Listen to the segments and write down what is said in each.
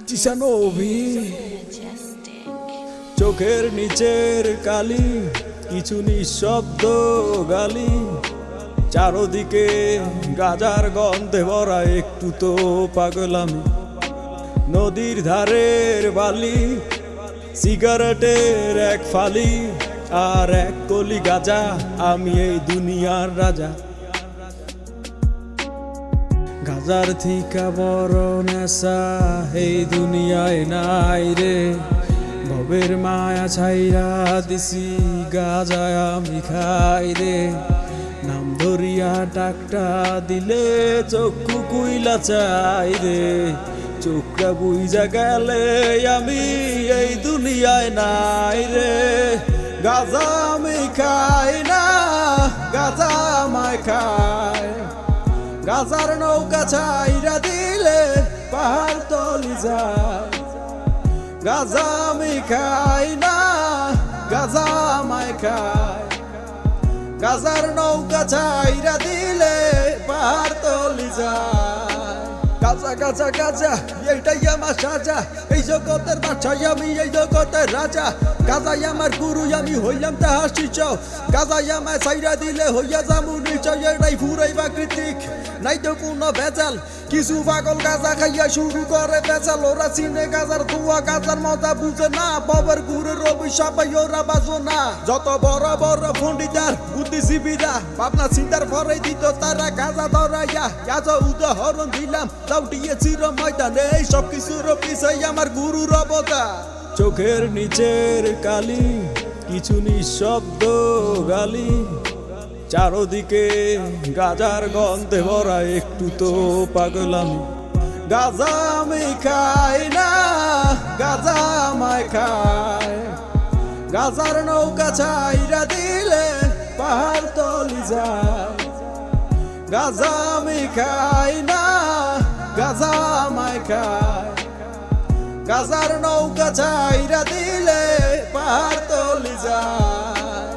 চিসানবি চোখের নিচের কালি কিছু নিঃশব্দ গালি চারদিকে গাজার গন্ধে ভরা একটু তো পাগলামি নদীর ধারের বালি সিগারেটের এক ফালি আর এক কলি গাজা আমি এই দুনিয়ার রাজা গাজার থিকা বড় নেশা এই দুনিয়ায় নাই রে ভবের মায়া ছাইরা দিছি গাজায় আমি খাই রে নাম ধরিয়া টাকটা দিলে চক্ষু কুইলা চাই রে চোখটা বুইজা গেলে আমি এই দুনিয়ায় নাই রে গাজা আমি খাই না গাজা আমায় খায় গাজার নৌকা ছাইরা দিলে পাহাড় তলি যায় গাজা আমি খাই না গাজা আমায় খায় গাজার নৌকা ছাইরা দিলে পাহাড় তলি যায় গাজা গাজা গাজা এইটাই আমার সাজা এই জগতের বাদশাহ আমি এই জগতের রাজা গাজাই আমার গুরু আমি হইলাম তাহার শিষ্য গাজাই আমায় ছাইরা দিলে হইয়া যামু নিশ্চয় এটাই পুরাই প্রাকৃতিক নাই তো কোনো ভেজাল কিছু পাগল গাজা খাইয়া শুরু করে ভেজাল ওরা চিনে গাজার ধোয়া গাজার মজা বুঝে না বাবার গুরুর অভিশাপাই ওরা বাজো না যত বড় বড় পণ্ডিতার বুদ্ধিজীবীরা ভাবনা চিন্তার পরে দিত তারা গাজা ধরাইয়া গাজা উদাহরণ দিলাম দাউটিয়ে চির ময়দানে এই সব কিছুর পিছাই আমার গুরুর অবদান চোখের নিচের কালি কিছু নিঃশব্দ গালি চারদিকে গাজার গন্ধে ভরা একটু তো পাগলামি গাজা আমি খাই না গাজা আমায় খায় গাজার নৌকা ছাইরা দিলে পাহাড় তলি যায় গাজা আমি খাই না গাজা আমায় খায় গাজার নৌকা ছাইরা দিলে পাহাড় তলি যায়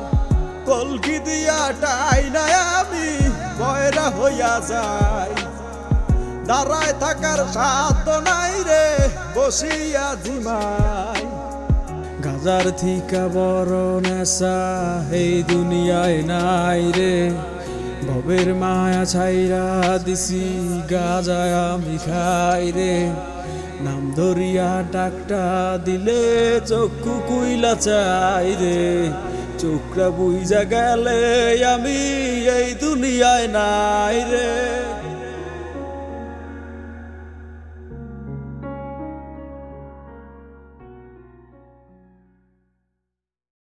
কলকি দিয়া টাই না আমি বয়রা হইয়া যাই দাঁড়ায় থাকার সাধ্য নাই রে বসিয়া ঝিমাই গাজার থিকা বড় নেশা এই দুনিয়ায় নাই রে ভবের মায়া ছাইরা দিছি গাজায় আমি খাই রে নাম ধরিয়া ডাকটা দিলে চক্ষু কুইলা চাই রে চোখটা বুইজা গেলে আমি এই দুনিয়ায় নাই রে।